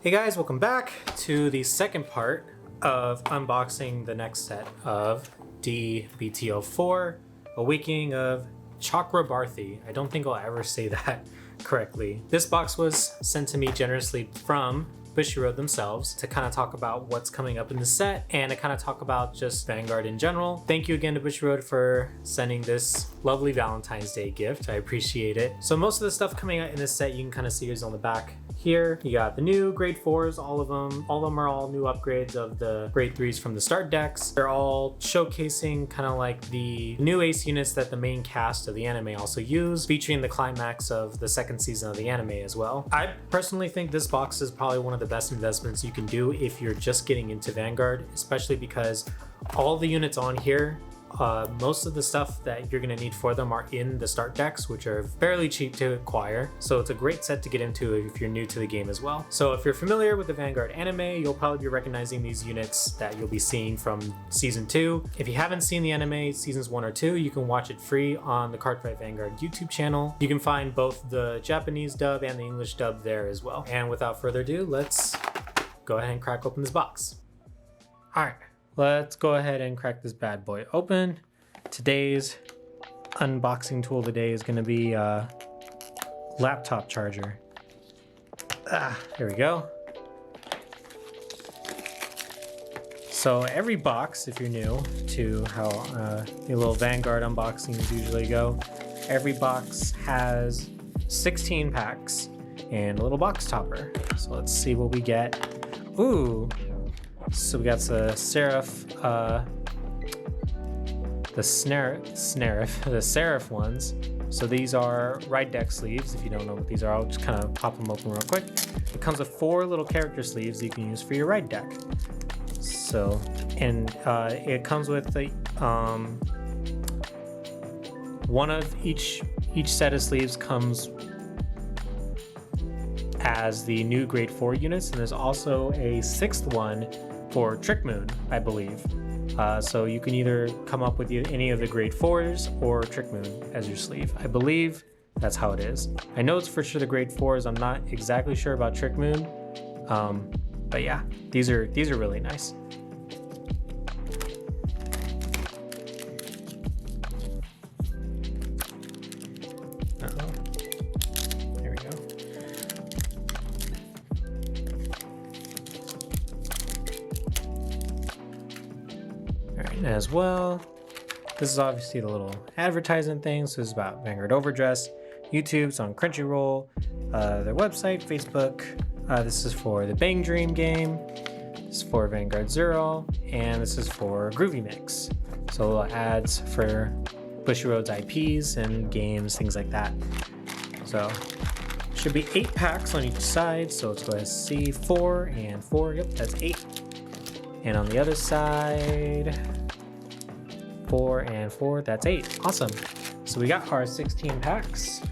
Hey guys, welcome back to the second part of unboxing the next set of D-BT04, Awakening of Chakrabarthi. I don't think I'll ever say that correctly. This box was sent to me generously from Bushiroad themselves to kind of talk about what's coming up in the set and to kind of talk about just Vanguard in general. Thank you again to Bushiroad for sending this lovely Valentine's Day gift. I appreciate it. So most of the stuff coming out in this set you can kind of see is on the back here. You got the new grade 4s, all of them are all new upgrades of the grade 3s from the start decks. They're all showcasing kind of like the new ace units that the main cast of the anime also use, featuring the climax of the second season of the anime as well. I personally think this box is probably one of the best investments you can do if you're just getting into Vanguard, especially because all the units on here, most of the stuff that you're going to need for them are in the start decks, which are fairly cheap to acquire. So it's a great set to get into if you're new to the game as well. So if you're familiar with the Vanguard anime, you'll probably be recognizing these units that you'll be seeing from season 2. If you haven't seen the anime seasons 1 or 2, you can watch it free on the Cardfight Vanguard YouTube channel. You can find both the Japanese dub and the English dub there as well. And without further ado, let's go ahead and crack open this box. All right. Let's go ahead and crack this bad boy open. Today's unboxing tool today is going to be a laptop charger. There we go. So every box, if you're new to how the little Vanguard unboxings usually go, every box has 16 packs and a little box topper. So let's see what we get. Ooh. So we got the Seraph ones. So these are ride deck sleeves. If you don't know what these are, I'll just kind of pop them open real quick. It comes with 4 little character sleeves that you can use for your ride deck. So, and it comes with the one of each set of sleeves comes as the new grade 4 units, and there's also a 6th one for Trick Moon, I believe. So you can either come up with any of the grade 4s or Trick Moon as your sleeve. I believe that's how it is. I know it's for sure the grade 4s. I'm not exactly sure about Trick Moon. But yeah, these are really nice. There we go. As well, this is obviously the little advertising thing. So this is about Vanguard Overdress. YouTube's on Crunchyroll, their website, Facebook. This is for the Bang Dream game. This is for Vanguard Zero, and this is for Groovy Mix. So little ads for Bushiroad's IPs and games, things like that. So should be 8 packs on each side. So let's go ahead and see 4 and 4. Yep, that's 8. And on the other side, 4 and 4, that's 8. Awesome. So we got our 16 packs,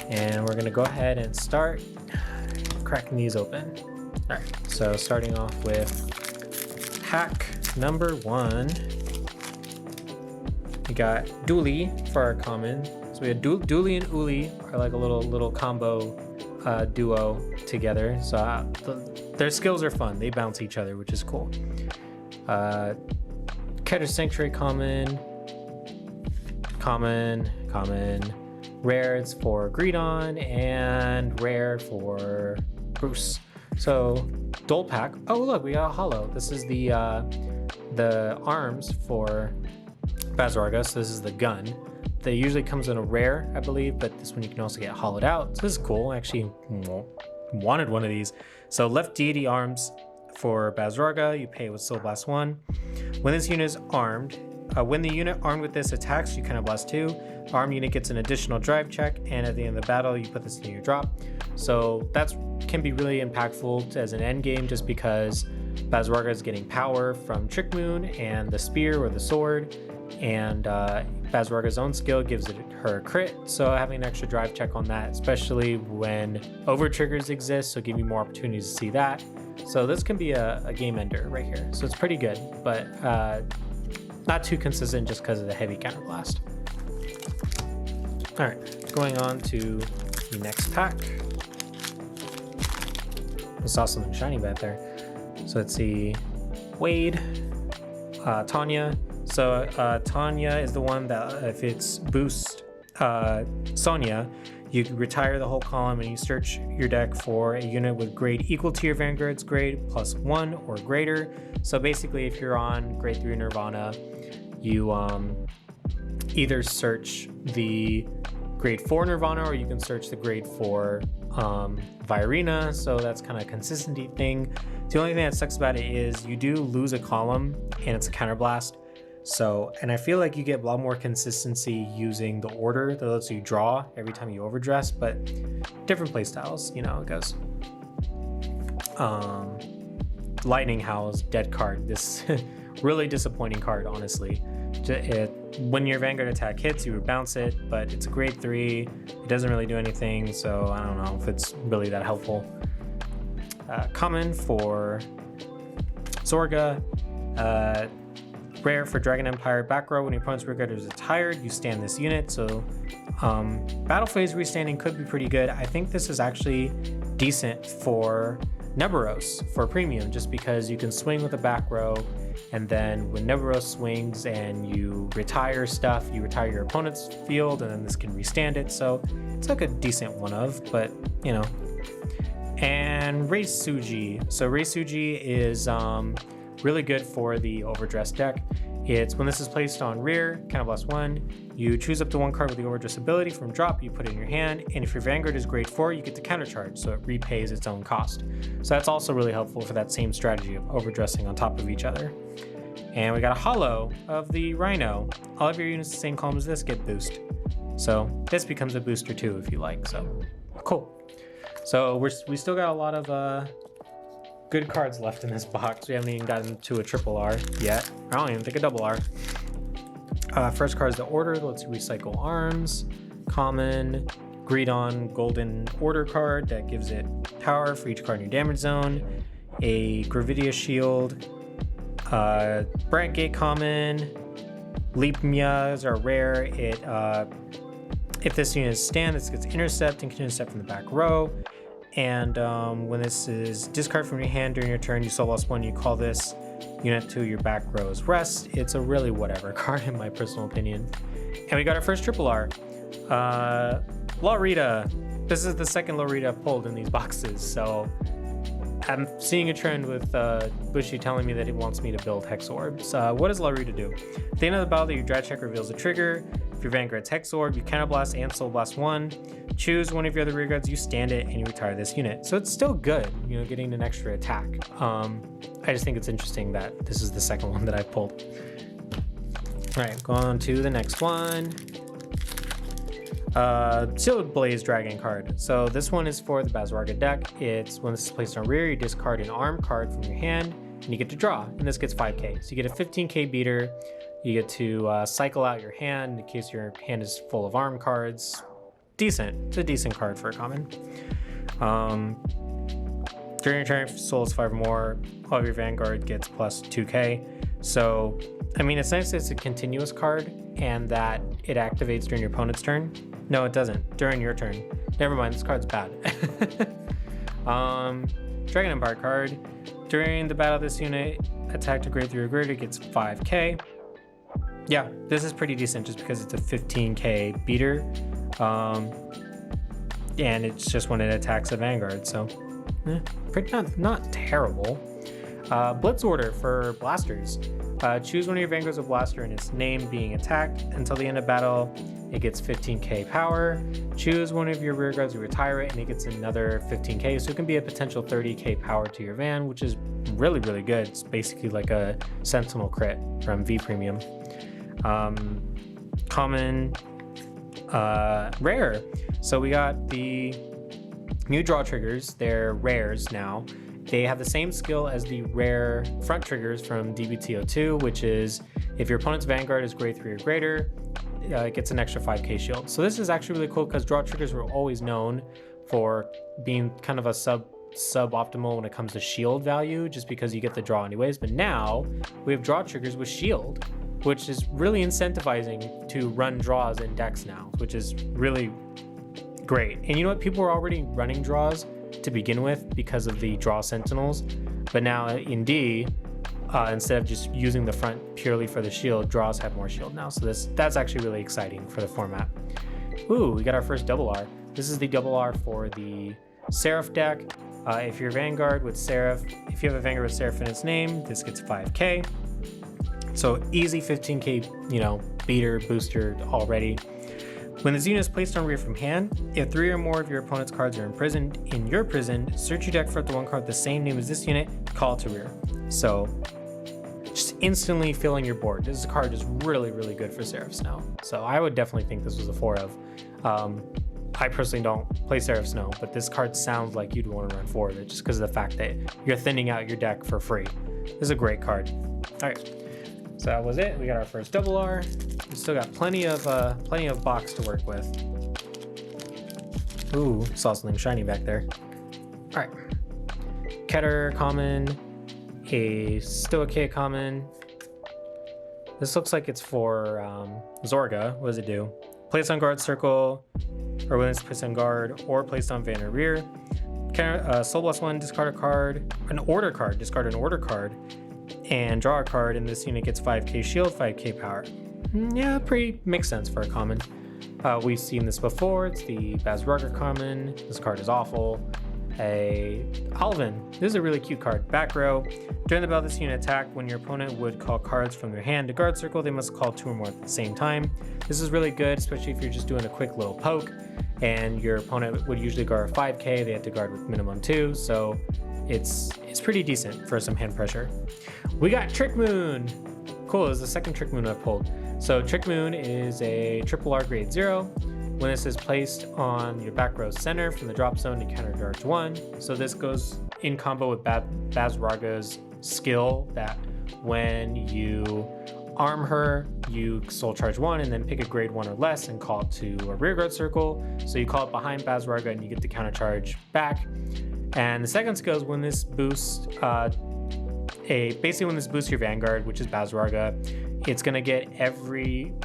and we're gonna go ahead and start cracking these open. All right, so starting off with pack number 1, we got Dooley for our common. So we had Dooley and Uli are like a little combo duo together. So their skills are fun. They bounce each other, which is cool. Keter Sanctuary common, rare it's for Greedon, and rare for Bruce. So Dole pack. Oh look, we got a holo. This is the arms for Bazorga. So this is the gun. They usually comes in a rare, I believe, but this one you can also get hollowed out. So this is cool. I actually wanted one of these. So left deity arms for Bazorga, you pay with Soul Blast 1. When this unit is armed, when the unit armed with this attacks, you kind of blast 2. Armed unit gets an additional drive check, and at the end of the battle, you put this in your drop. So that can be really impactful as an end game, just because Bazorga is getting power from Trick Moon and the spear or the sword, and Bazorga's own skill gives her a crit, so having an extra drive check on that, especially when over triggers exist, so give you more opportunities to see that. So this can be a game ender right here. So it's pretty good, but not too consistent just because of the heavy counterblast. All right, going on to the next pack. I saw something shiny back there. So let's see. Wade, Tanya. So Tanya is the one that if it's boost Sonya, you can retire the whole column and you search your deck for a unit with grade equal to your Vanguard's grade +1 or greater. So basically, if you're on grade 3 Nirvana, you either search the grade 4 Nirvana or you can search the grade 4 Virina. So that's kind of a consistency thing. The only thing that sucks about it is you do lose a column and it's a counterblast. So, and I feel like you get a lot more consistency using the order that lets you draw every time you overdress, but different play styles, you know how it goes. Lightning Howl's dead card. This really disappointing card, honestly. When your Vanguard attack hits, you would bounce it, but it's a grade 3. It doesn't really do anything, so I don't know if it's really that helpful. Common for Zorga. Rare for Dragon Empire. Back row, when your opponent's rear guard is retired, you stand this unit. So battle phase restanding could be pretty good. I think this is actually decent for Neberos for premium, just because you can swing with the back row, and then when Neberos swings and you retire stuff, you retire your opponent's field, and then this can restand it. So it's like a decent one of, but you know. And Reisuji. So Reisuji is really good for the Overdress deck. It's when this is placed on rear, counterblast 1, you choose up to 1 card with the Overdress ability from drop, you put it in your hand, and if your Vanguard is grade 4, you get to countercharge, so it repays its own cost. So that's also really helpful for that same strategy of overdressing on top of each other. And we got a holo of the Rhino. All of your units the same column as this get boost. So this becomes a booster too if you like, so cool. So we still got a lot of good cards left in this box. We haven't even gotten to a triple R yet. I don't even think a double R. First card is the Order. Let's recycle arms. Common. Greedon Golden Order card that gives it power for each card in your damage zone. A Gravidia Shield. Brightgate common. Leapmias are rare. If this unit is stand, this gets intercept and can intercept from the back row. And when this is discard from your hand during your turn, you soul lost 1, you call this unit to your back row's rest. It's a really whatever card in my personal opinion. And we got our first triple R. Lorita. This is the second Lorita I've pulled in these boxes, so I'm seeing a trend with Bushi telling me that he wants me to build Hex Orbs. What does Lorita do? At the end of the battle, your drag check reveals a trigger. If your Vanguard's Hex Orb, you counterblast and soul blast 1. Choose one of your other rear guards, you stand it, and you retire this unit. So it's still good, you know, getting an extra attack. I just think it's interesting that this is the second one that I pulled. All right, go on to the next one. Sealed Blaze Dragon card. So this one is for the Bazwarga deck. It's when this is placed on rear, you discard an arm card from your hand, and you get to draw, and this gets 5k. So you get a 15k beater. You get to cycle out your hand in case your hand is full of arm cards. Decent. It's a decent card for a common. During your turn, if soul is 5 or more, all of your Vanguard gets plus 2k. So, I mean, it's nice that it's a continuous card and that it activates during your opponent's turn. No, it doesn't. During your turn. Never mind, this card's bad. Dragon Empire card. During the battle of this unit, attack to grade 3 or greater gets 5k. Yeah, this is pretty decent just because it's a 15k beater. And it's just when it attacks a Vanguard, so pretty not terrible. Blitz Order for blasters. Choose one of your Vanguards with blaster and its name being attacked. Until the end of battle, it gets 15k power. Choose one of your rear guards, you retire it, and it gets another 15k. So it can be a potential 30k power to your van, which is really, really good. It's basically like a Sentinel crit from V Premium. Common, rare. So we got the new draw triggers. They're rares now. They have the same skill as the rare front triggers from D-BT04, which is if your opponent's Vanguard is grade 3 or greater, it gets an extra 5k shield. So this is actually really cool because draw triggers were always known for being kind of a suboptimal when it comes to shield value, just because you get the draw anyways. But now we have draw triggers with shield, which is really incentivizing to run draws in decks now, which is really great. And you know what? People are already running draws to begin with because of the draw sentinels, but now in D, instead of just using the front purely for the shield, draws have more shield now. So that's actually really exciting for the format. Ooh, we got our first double R. This is the double R for the Seraph deck. If you're Vanguard with Seraph, if you have a Vanguard with Seraph in its name, this gets 5k. So easy 15k, you know, beater, booster already. When this unit is placed on rear from hand, if 3 or more of your opponent's cards are imprisoned in your prison, search your deck for up to 1 card with the same name as this unit, call it to rear. So just instantly filling your board. This card is really, really good for Seraphs now. So I would definitely think this was a 4 of. I personally don't play Seraph Snow, but this card sounds like you'd want to run 4 of it just because of the fact that you're thinning out your deck for free. This is a great card. All right, so that was it. We got our first double R. We still got plenty of box to work with. Ooh, saw something shiny back there. All right, Keter common, a Stoichea common. This looks like it's for Zorga. What does it do? Place on guard circle, or when it's placed on guard, or placed on van or rear. Soul Blast 1, discard a card, an order card, discard an order card, and draw a card, and this unit gets 5k shield, 5k power. Yeah, pretty makes sense for a common. We've seen this before. It's the Bazrugger common. This card is awful. A Alvin. This is a really cute card. Back row. During the battle, this unit attack. When your opponent would call cards from their hand to guard circle, they must call 2 or more at the same time. This is really good, especially if you're just doing a quick little poke, and your opponent would usually guard 5k. They have to guard with minimum 2, so it's pretty decent for some hand pressure. We got Trick Moon. Cool. This is the second Trick Moon I've pulled. So Trick Moon is a triple R grade 0. When this is placed on your back row center from the drop zone, you counter charge 1. So this goes in combo with Bazraga's skill that when you arm her, you soul charge 1 and then pick a grade 1 or less and call it to a rear guard circle. So you call it behind Bazraga and you get the counter charge back. And the second skill is when this boosts, basically when this boosts your Vanguard, which is Bazraga, it's gonna give Bazraga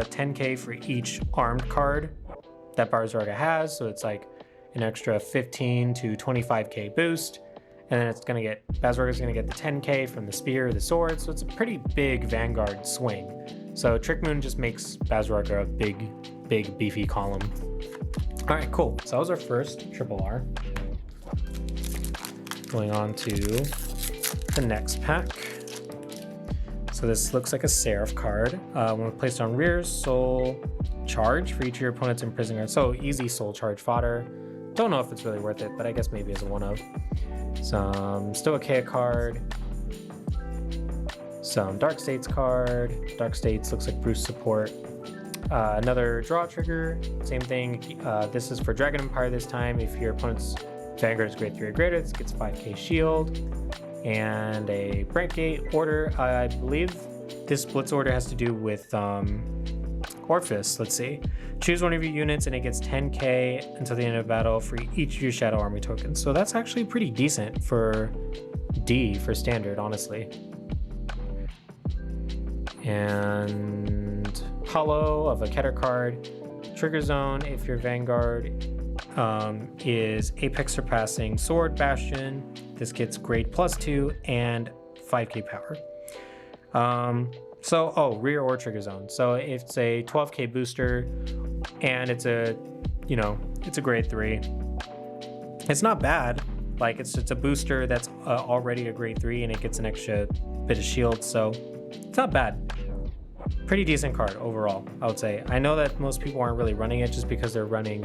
10k for each armed card that Bazraga has. So it's like an extra 15 to 25k boost. And then Bazraga's gonna get the 10k from the spear or the sword. So it's a pretty big Vanguard swing. So Trick Moon just makes Bazraga a big beefy column. All right, cool. So that was our first triple R. Going on to the next pack. So this looks like a Seraph card. When placed on rear, soul charge for each of your opponent's imprisoned guards. So easy soul charge fodder. Don't know if it's really worth it, but I guess maybe as a 1 of. Some Stoichea card. Some Dark States card. Dark States looks like Bruce support. Another draw trigger. Same thing. This is for Dragon Empire this time. If your opponent's Vanguard is grade 3 or greater, this gets 5k shield. And a Brightgate order. I believe this blitz order has to do with Orphis. Let's see. Choose one of your units and it gets 10k until the end of battle for each of your Shadow Army tokens. So that's actually pretty decent for D for standard, honestly. And Hollow of a Keter card. Trigger zone if your Vanguard is Apex surpassing Sword Bastion. This gets grade +2 and 5k power. Rear or trigger zone. So if it's a 12k booster and it's a grade 3, it's not bad. Like it's a booster that's already a grade 3 and it gets an extra bit of shield. So it's not bad. Pretty decent card overall, I would say. I know that most people aren't really running it just because they're running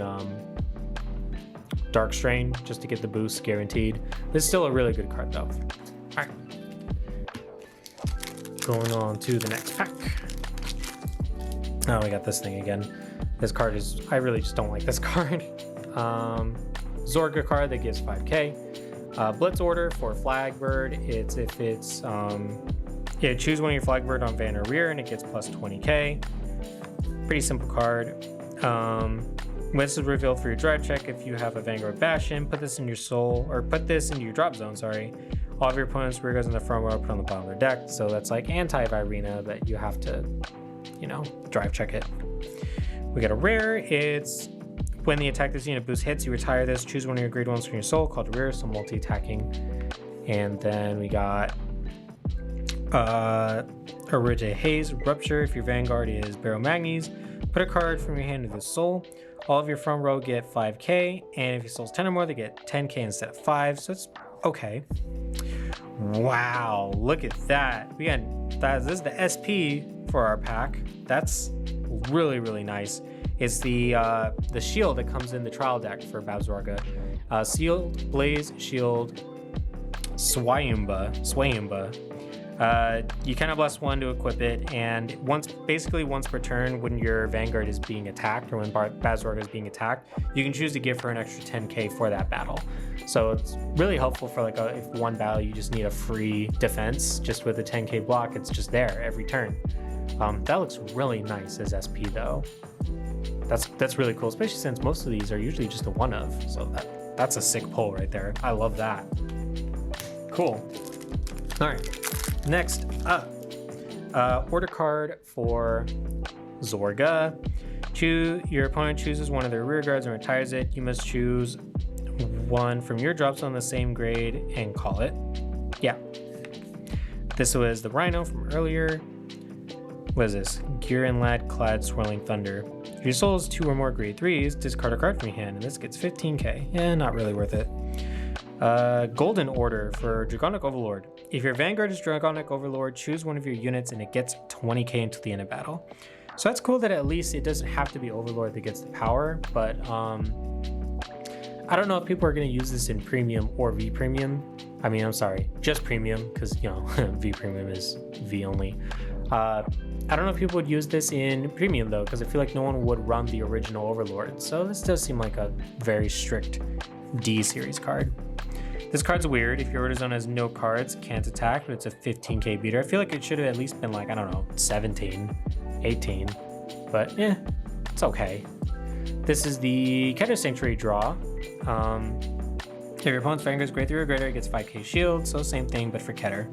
Dark Strain just to get the boost guaranteed. This is still a really good card though. All right. Going on to the next pack. Oh, we got this thing again. This card I really just don't like this card. Zorga card that gives 5k. Blitz order for Flagbird. Choose one of your Flagbird on van or rear and it gets +20k. Pretty simple card. When this is revealed for your drive check, if you have a Vanguard Bastion, put this into your drop zone, sorry. All of your opponent's rear goes in the front row, put on the bottom of their deck. So that's like anti-Virena, but you have to, drive check it. We got a rare, it's When the attack this unit boost hits, you retire this. Choose one of your grade 1s from your soul called rear, so multi-attacking. And then we got Orige Haze, Rupture. If your Vanguard is Barrow Magnes, put a card from your hand into the soul. All of your front row get 5k, and if your soul's 10 or more, they get 10k instead of 5, so it's okay. Wow, look at that. We got that. This is the SP for our pack. That's really, really nice. It's the shield that comes in the trial deck for Babzorga. Sealed, Blaze, Shield, Swayumba. You kind of bless one to equip it, and once per turn, when your Vanguard is being attacked or when Babzorga is being attacked, you can choose to give her an extra 10k for that battle. So it's really helpful for like if one battle you just need a free defense, just with a 10k block, it's just there every turn. That looks really nice as SP though. That's really cool, especially since most of these are usually just a one of. So that's a sick pull right there. I love that. Cool. All right. Next up, order card for Zorga. Your opponent chooses one of their rear guards and retires it. You must choose one from your drops on the same grade and call it. Yeah. This was the Rhino from earlier. What is this? Gear and Lad Clad Swirling Thunder. If your soul is 2 or more grade 3s, discard a card from your hand, and this gets 15k. Yeah, not really worth it. Golden Order for Dragonic Overlord. If your Vanguard is Dragonic Overlord, choose one of your units and it gets 20k until the end of battle. So that's cool that at least it doesn't have to be Overlord that gets the power, but I don't know if people are going to use this in Premium or V Premium. I mean, I'm sorry, just Premium, because, you know, V Premium is V only. I don't know if people would use this in Premium, though, because I feel like no one would run the original Overlord. So this does seem like a very strict D series card. This card's weird. If your order zone has no cards, can't attack, but it's a 15k beater. I feel like it should have at least been like, I don't know, 17, 18. But yeah, it's okay. This is the Keter Sanctuary draw. If your opponent's Vanguard is grade 3 or greater, it gets 5k shield. So same thing, but for Keter.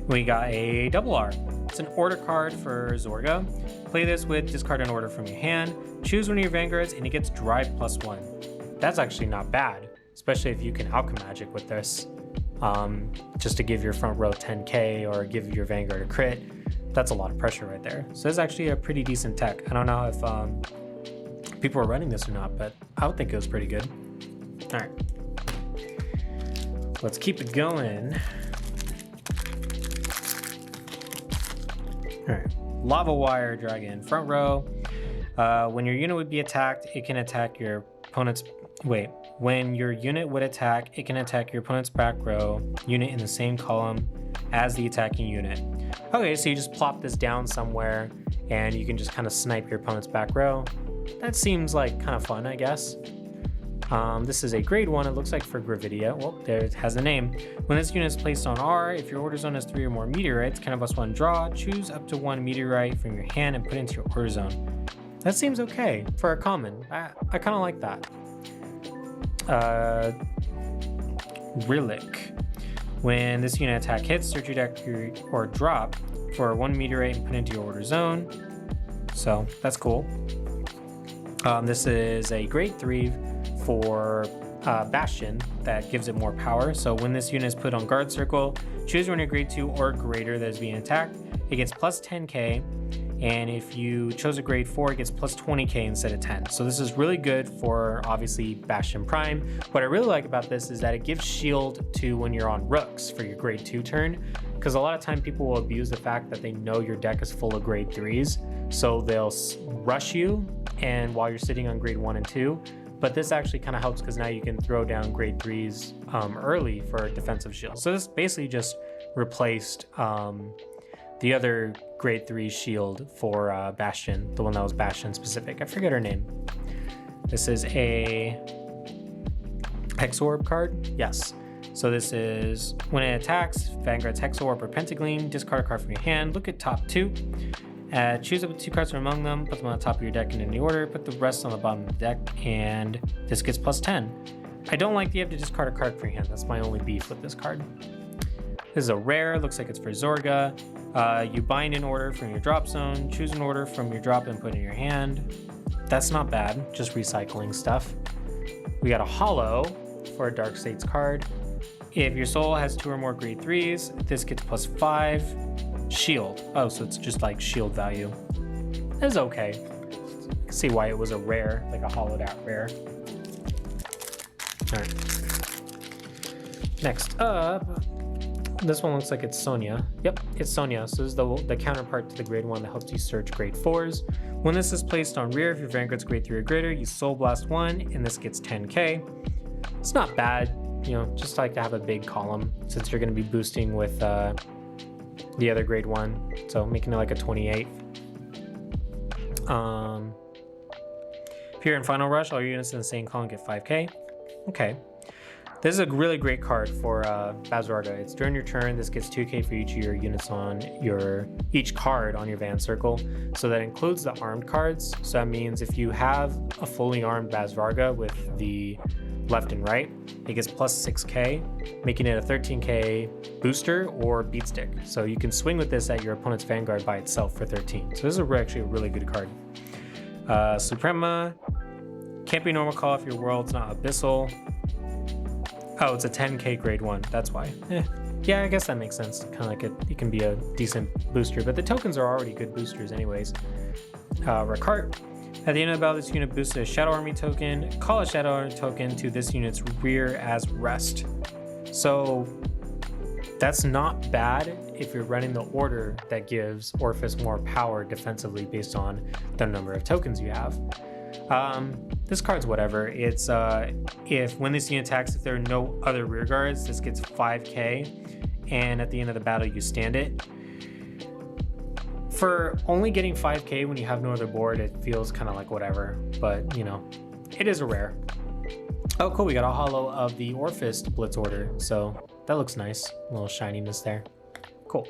We got a double R. It's an order card for Zorga. Play this with discard an order from your hand. Choose one of your Vanguards and it gets Drive +1. That's actually not bad, especially if you can Alchemy Magic with this. Just to give your front row 10k or give your Vanguard a crit. That's a lot of pressure right there. So it's actually a pretty decent tech. I don't know if people are running this or not, but I would think it was pretty good. All right. Let's keep it going. All right, Lava Wire Dragon, front row. When your unit would be attacked, it can attack your opponent's... When your unit would attack, it can attack your opponent's back row unit in the same column as the attacking unit. Okay, so you just plop this down somewhere and you can just kind of snipe your opponent's back row. That seems like kind of fun, I guess. This is a grade 1, it looks like, for Gravidia. Well, there it has a name. When this unit is placed on R, if your order zone has 3 or more meteorites, kind of +1 draw, choose up to 1 meteorite from your hand and put it into your order zone. That seems okay for a common. I kind of like that. Relic. When this unit attack hits, search your deck or drop for 1 meteorite and put it into your order zone. So that's cool. This is a grade 3 for Bastion that gives it more power. So when this unit is put on guard circle, choose one of your grade 2 or greater that is being attacked. It gets +10k, and if you chose a grade 4, it gets +20k instead of 10. So this is really good for, obviously, Bastion Prime. What I really like about this is that it gives shield to when you're on rooks for your grade 2 turn, because a lot of time people will abuse the fact that they know your deck is full of grade 3s, so they'll rush you and while you're sitting on grade 1 and 2. But this actually kind of helps because now you can throw down grade 3s early for defensive shield. So this basically just replaced the other grade 3 shield for Bastion, the one that was Bastion specific. I forget her name. This is a Hexorb card. Yes. So this is when it attacks, Vanguard's Hexorb or Pentagleam, discard a card from your hand, look at top 2. Choose up to 2 cards from among them, put them on the top of your deck in any order, put the rest on the bottom of the deck, and this gets +10. I don't like that you have to discard a card from your hand. That's my only beef with this card. This is a rare, looks like it's for Zorga. You bind an order from your drop zone, choose an order from your drop and put it in your hand. that's not bad. Just recycling stuff. We got a holo for a Dark States card. If your soul has 2 or more grade 3s, this gets +5 shield. Oh, so it's just like shield value. It's okay. I can see why it was a rare, like a hollowed out rare. All right. Next up, this one looks like it's Sonya. Yep, it's Sonya. So this is the counterpart to the grade 1 that helps you search grade 4s. When this is placed on rear, if your Vanguard's grade 3 or greater, you Soul Blast 1, and this gets 10k. It's not bad, you know, just like to have a big column since you're going to be boosting with the other grade 1, so making it like a 28. If you're in Final Rush, all your units in the same column get 5k. Okay. This is a really great card for Bazwarga. It's during your turn, this gets 2k for each of your units on each card on your Van Circle. So that includes the armed cards. So that means if you have a fully armed Bazwarga with the left and right, it gets +6k, making it a 13k booster or beat stick. So you can swing with this at your opponent's Vanguard by itself for 13. So this is actually a really good card. Suprema, can't be normal call if your world's not abyssal. Oh, it's a 10k grade 1, that's why. Yeah, I guess that makes sense. Kind of like it can be a decent booster, but the tokens are already good boosters anyways. Rakart, at the end of the battle, this unit boosts a Shadow Army token. Call a Shadow Army token to this unit's rear as rest. So that's not bad if you're running the order that gives Orphis more power defensively based on the number of tokens you have. This card's whatever. It's if when this unit attacks, if there are no other rear guards, this gets 5k, and at the end of the battle you stand it. For only getting 5k when you have no other board, it feels kind of like whatever, but you know, it is a rare. Oh cool, we got a holo of the Orphis Blitz Order, so that looks nice. A little shininess there. Cool.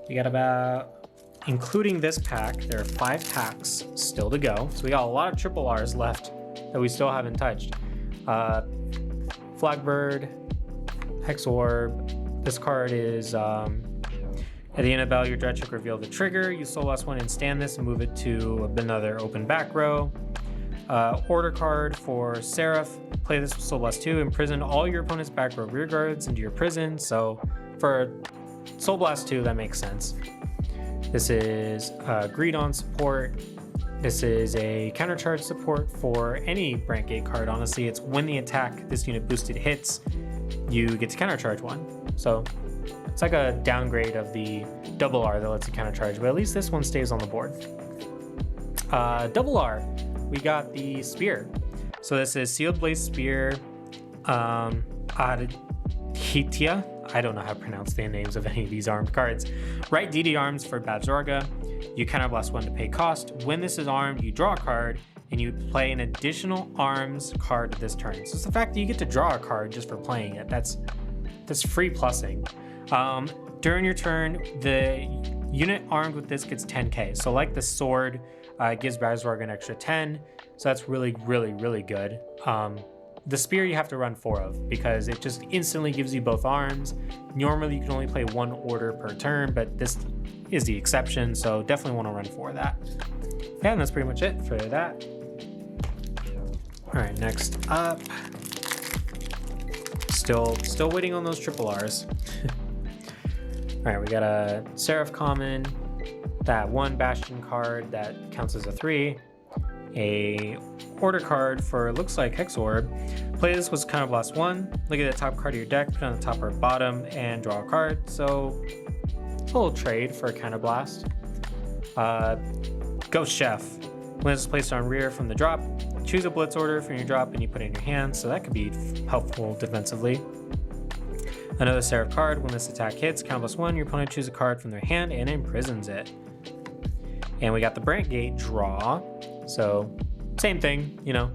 We got about, including this pack, there are 5 packs still to go. So we got a lot of triple R's left that we still haven't touched. Flagbird, Hex Orb. This card is, at the end of the battle, your draw check reveal the trigger. You Soul Blast 1 and stand this and move it to another open back row. Order card for Seraph. Play this with Soul Blast 2. Imprison all your opponent's back row rear guards into your prison. So for Soul Blast 2, that makes sense. This is Greed on support. This is a countercharge support for any Brand Gate card. Honestly, it's when the attack this unit boosted hits, you get to countercharge 1. So it's like a downgrade of the double R that lets you countercharge, but at least this one stays on the board. Double R, we got the Spear. So this is Sealed Blaze Spear, Aditya. I don't know how to pronounce the names of any of these armed cards. Right DD arms for Bazwarga. You counterblast 1 to pay cost. When this is armed, you draw a card, and you play an additional arms card this turn. So it's the fact that you get to draw a card just for playing it. That's free plussing. During your turn, the unit armed with this gets 10k. So like the sword, it gives Bazwarga an extra 10. So that's really, really, really good. The Spear you have to run 4 of because it just instantly gives you both arms. Normally you can only play 1 order per turn, but this is the exception, so definitely want to run 4 of that. Yeah, and that's pretty much it for that. All right, next up. Still waiting on those triple R's. All right, we got a Seraph common, that 1 Bastion card that counts as a 3, a order card for, looks like Hex Orb. Play this with Counterblast 1, look at the top card of your deck, put it on the top or bottom, and draw a card. So it's a little trade for a Counterblast. Ghost Chef. When it's placed on rear from the drop, choose a Blitz Order from your drop and you put it in your hand, so that could be helpful defensively. Another Seraph card, when this attack hits, Counterblast 1, your opponent chooses a card from their hand and imprisons it. And we got the Brand Gate draw, so same thing, you know,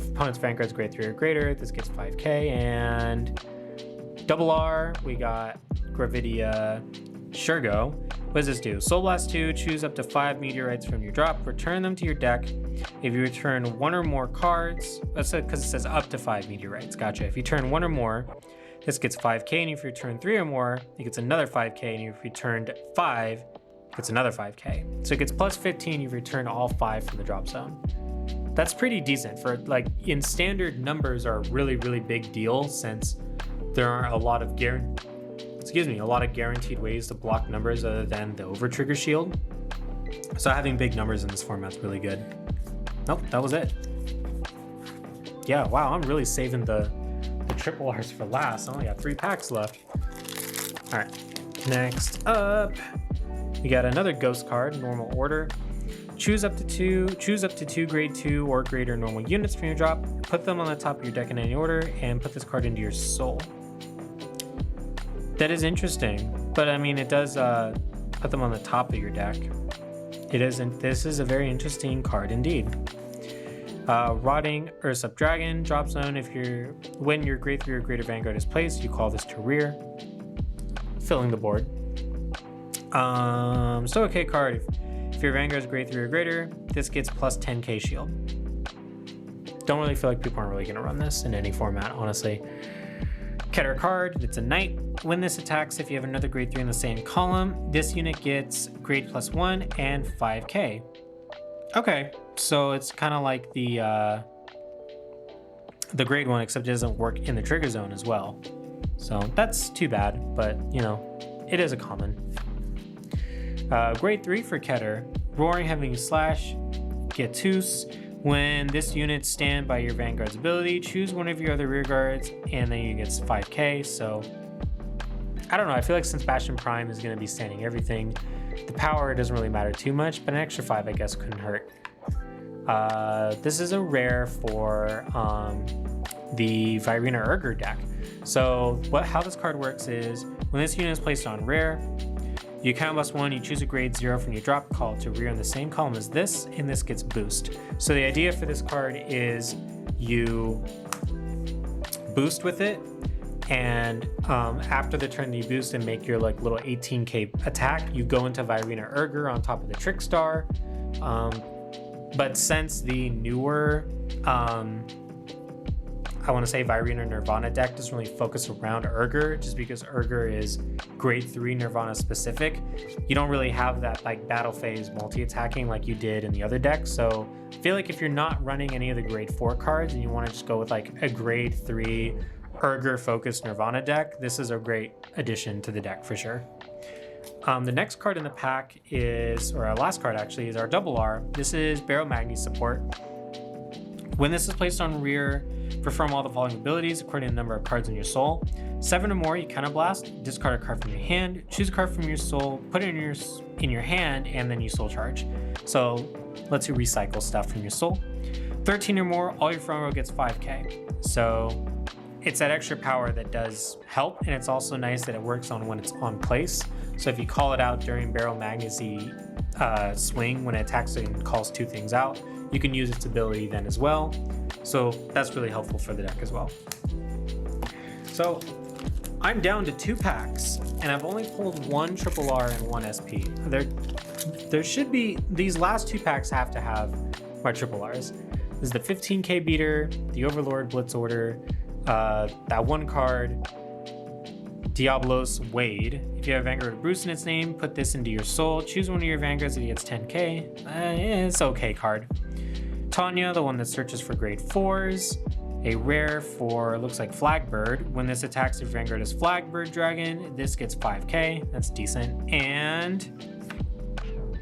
opponent's Vanguard's grade 3 or greater, this gets 5k, and double R, we got Gravidia Shergo. What does this do? Soul Blast 2, choose up to 5 meteorites from your drop, return them to your deck. If you return 1 or more cards, that's because it says up to 5 meteorites, gotcha. If you turn 1 or more, this gets 5k, and if you return 3 or more, it gets another 5k, and if you returned 5, gets another 5k. So it gets plus 15, you've returned all 5 from the drop zone. That's pretty decent for, like, in standard numbers are a really, really big deal since there aren't a lot of guaranteed ways to block numbers other than the over trigger shield. So having big numbers in this format's really good. Nope, that was it. Yeah, wow, I'm really saving the triple R's for last. I only got 3 packs left. All right, next up, we got another ghost card, normal order. Choose up to two grade 2 or greater normal units from your drop, put them on the top of your deck in any order, and put this card into your soul. That is interesting, but I mean, it does put them on the top of your deck. It isn't. This is a very interesting card indeed. Rotting Ursup Dragon, drop zone. When your grade 3 or greater Vanguard is placed, you call this to rear, filling the board. Still okay card. If your Vanguard is grade 3 or greater, this gets plus 10k shield. Don't really feel like people aren't really going to run this in any format, honestly. Keter card, it's a knight. When this attacks, if you have another grade 3 in the same column, this unit gets grade plus 1 and 5k. Okay, so it's kind of like the grade 1, except it doesn't work in the trigger zone as well. So that's too bad, but you know, it is a common. Grade 3 for Keter, Roaring Heavenly Slash, Getus. When this unit stand by your Vanguard's ability, choose one of your other rear guards, and then you get 5k. So I don't know, I feel like since Bastion Prime is going to be standing everything, the power doesn't really matter too much, but an extra 5 I guess couldn't hurt. This is a rare for the Virina Urger deck. So how this card works is when this unit is placed on rare, you count +1, you choose a grade 0 from your drop, call it to rear in the same column as this, and this gets boost. So the idea for this card is you boost with it, and after the turn that you boost and make your like little 18k attack, you go into Virina Urger on top of the Trick Star. But since the newer I want to say Virina Nirvana deck doesn't really focus around Urger, just because Urger is grade 3 Nirvana specific. You don't really have that like battle phase multi-attacking like you did in the other deck. So I feel like if you're not running any of the grade 4 cards and you want to just go with like a grade 3 Urger focused Nirvana deck, this is a great addition to the deck for sure. The next card in the pack is, or our last card actually, is our double R. This is Barrow Magni support. When this is placed on rear, perform all the following abilities according to the number of cards in your soul. 7 or more, you counterblast, discard a card from your hand, choose a card from your soul, put it in your hand, and then you soul charge. So lets you recycle stuff from your soul. 13 or more, all your front row gets 5k. So it's that extra power that does help, and it's also nice that it works on when it's on place. So if you call it out during Barrow Magni's swing, when it attacks and calls 2 things out, you can use its ability then as well. So that's really helpful for the deck as well. So I'm down to 2 packs, and I've only pulled 1 triple R and 1 SP. There should be, these last 2 packs have to have my triple Rs. This is the 15k beater, the Overlord Blitz Order, that 1 card, Diablos Wade. If you have Vanguard or Bruce in its name, put this into your soul. Choose one of your Vanguards that gets 10k. It's okay card. Tanya, the one that searches for grade 4s. A rare for, looks like Flagbird. When this attacks, your Vanguard is Flagbird Dragon. This gets 5k. That's decent. And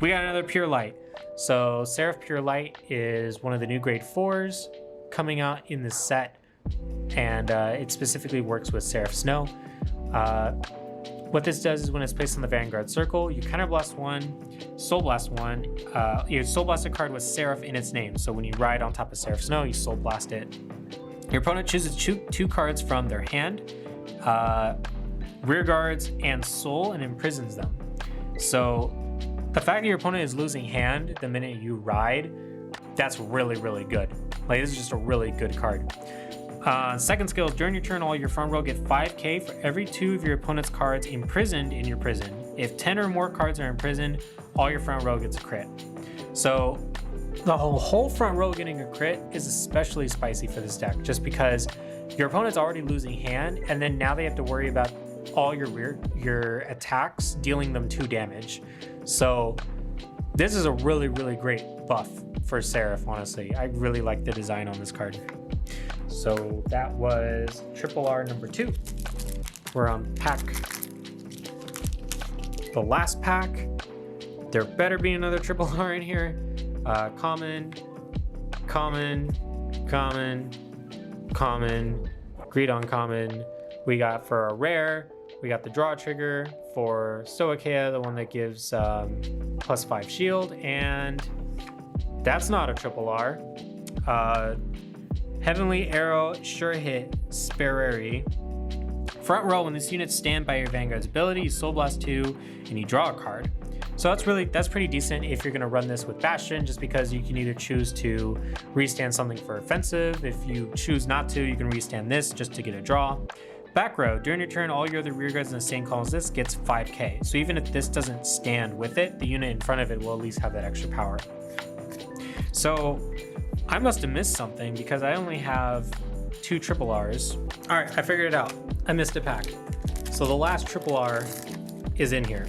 we got another Pure Light. So Seraph Pure Light is one of the new grade 4s coming out in this set. And it specifically works with Seraph Snow. What this does is when it's placed on the Vanguard circle, you counterblast 1, Soul Blast 1. You Soul Blast a card with Seraph in its name. So when you ride on top of Seraph Snow, you Soul Blast it. Your opponent chooses 2 cards from their hand, rear guards, and soul, and imprisons them. So the fact that your opponent is losing hand the minute you ride, that's really, really good. Like, this is just a really good card. Second skill is during your turn, all your front row get 5k for every 2 of your opponent's cards imprisoned in your prison. If 10 or more cards are imprisoned, all your front row gets a crit. So the whole front row getting a crit is especially spicy for this deck, just because your opponent's already losing hand, and then now they have to worry about all your attacks, dealing them 2 damage. So this is a really, really great buff for Seraph, honestly. I really like the design on this card. So that was Triple R number 2. We're on pack, the last pack. There better be another Triple R in here. Common, agreed on common. We got for a rare, we got the draw trigger for Stoicheia, the one that gives +5 shield, and that's not a Triple R. Heavenly Arrow, Sure Hit, Spereri. Front row, when this unit stand by your Vanguard's ability, you Soul Blast 2 and you draw a card. So that's pretty decent if you're going to run this with Bastion, just because you can either choose to restand something for offensive. If you choose not to, you can restand this just to get a draw. Back row, during your turn, all your other rear guards in the same column as this gets 5k. So even if this doesn't stand with it, the unit in front of it will at least have that extra power. So I must have missed something because I only have 2 Triple Rs. All right, I figured it out. I missed a pack. So the last Triple R is in here.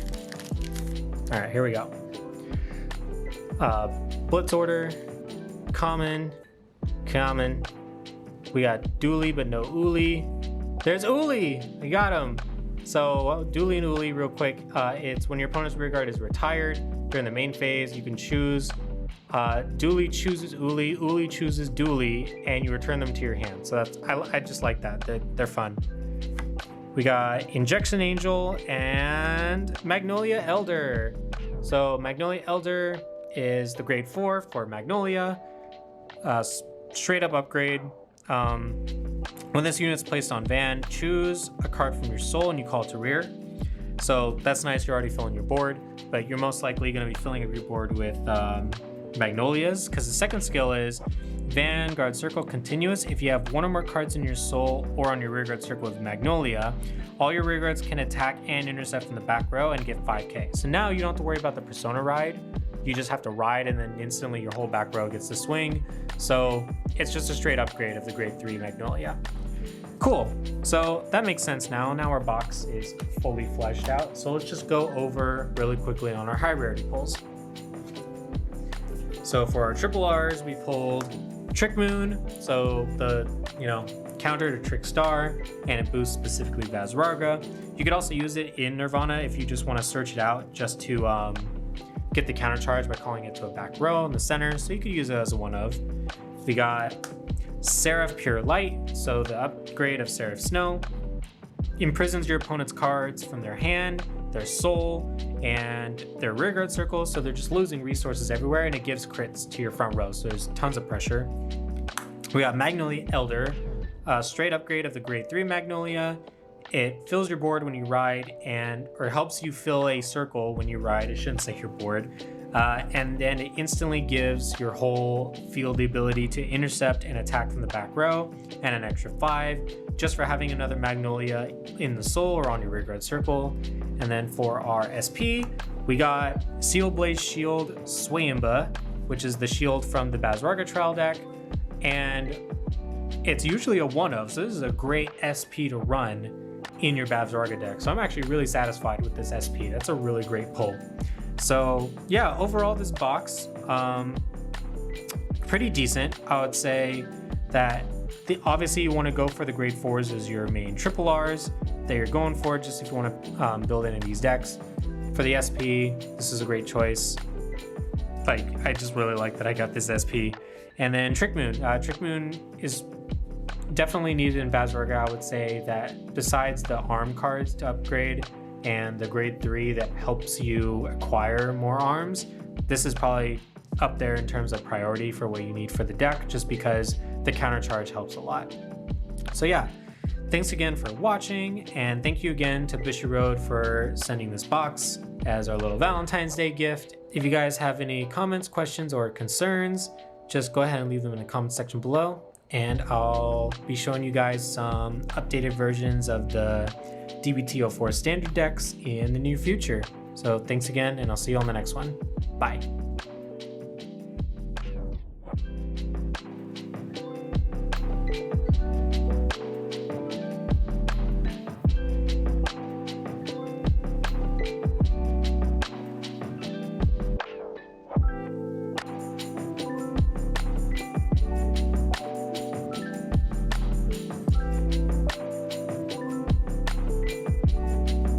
All right, here we go. Blitz Order, common. We got Dooley, but no Uli. There's Uli, I got him. So Dooley and Uli, real quick. It's when your opponent's rear guard is retired during the main phase, you can choose. Dooley chooses Uli, Uli chooses Dooley, and you return them to your hand. So that's I just like that. They're fun. We got Injection Angel and Magnolia Elder. So Magnolia Elder is the grade 4 for Magnolia. Straight up upgrade. When this unit's placed on Van, choose a card from your soul and you call it to rear. So that's nice, you're already filling your board, but you're most likely going to be filling up your board with Magnolias, because the second skill is Vanguard Circle Continuous. If you have 1 or more cards in your soul or on your rearguard circle with Magnolia, all your rearguards can attack and intercept from the back row and get 5k. So now you don't have to worry about the Persona ride. You just have to ride and then instantly your whole back row gets to swing. So it's just a straight upgrade of the grade 3 Magnolia. Cool, so that makes sense now. Now our box is fully fleshed out. So let's just go over really quickly on our high rarity pulls. So for our Triple Rs, we pulled Trick Moon, so the counter to Trick Star, and it boosts specifically Vazraga. You could also use it in Nirvana if you just want to search it out just to get the counter charge by calling it to a back row in the center. So you could use it as a one of. We got Seraph Pure Light, so the upgrade of Seraph Snow. Imprisons your opponent's cards from their hand, their soul, and their rearguard circle, so they're just losing resources everywhere, and it gives crits to your front row, so there's tons of pressure. We got Magnolia Elder, a straight upgrade of the grade 3 Magnolia. It fills your board when you ride, or helps you fill a circle when you ride. It shouldn't say your board. And then it instantly gives your whole field the ability to intercept and attack from the back row, and an extra 5 just for having another Magnolia in the soul or on your rearguard circle. And then for our SP, we got Seal Blaze Shield Swayamba, which is the shield from the Vazraga trial deck, and it's usually a one of, so this is a great SP to run in your Vazraga deck. So I'm actually really satisfied with this SP. That's a really great pull. So yeah, overall this box, pretty decent. I would say that obviously you want to go for the grade 4s as your main Triple Rs that you're going for, just if you want to build any of these decks. For the SP, this is a great choice. Like, I just really like that I got this SP. And then Trick Moon. Trick Moon is definitely needed in Vazraga. I would say that besides the arm cards to upgrade and the grade 3 that helps you acquire more arms, this is probably up there in terms of priority for what you need for the deck, just because the counter charge helps a lot. So yeah, thanks again for watching, and thank you again to Bushiroad for sending this box as our little Valentine's Day gift. If you guys have any comments, questions, or concerns, just go ahead and leave them in the comment section below, and I'll be showing you guys some updated versions of the D-BT04 standard decks in the near future. So thanks again, and I'll see you on the next one. Bye.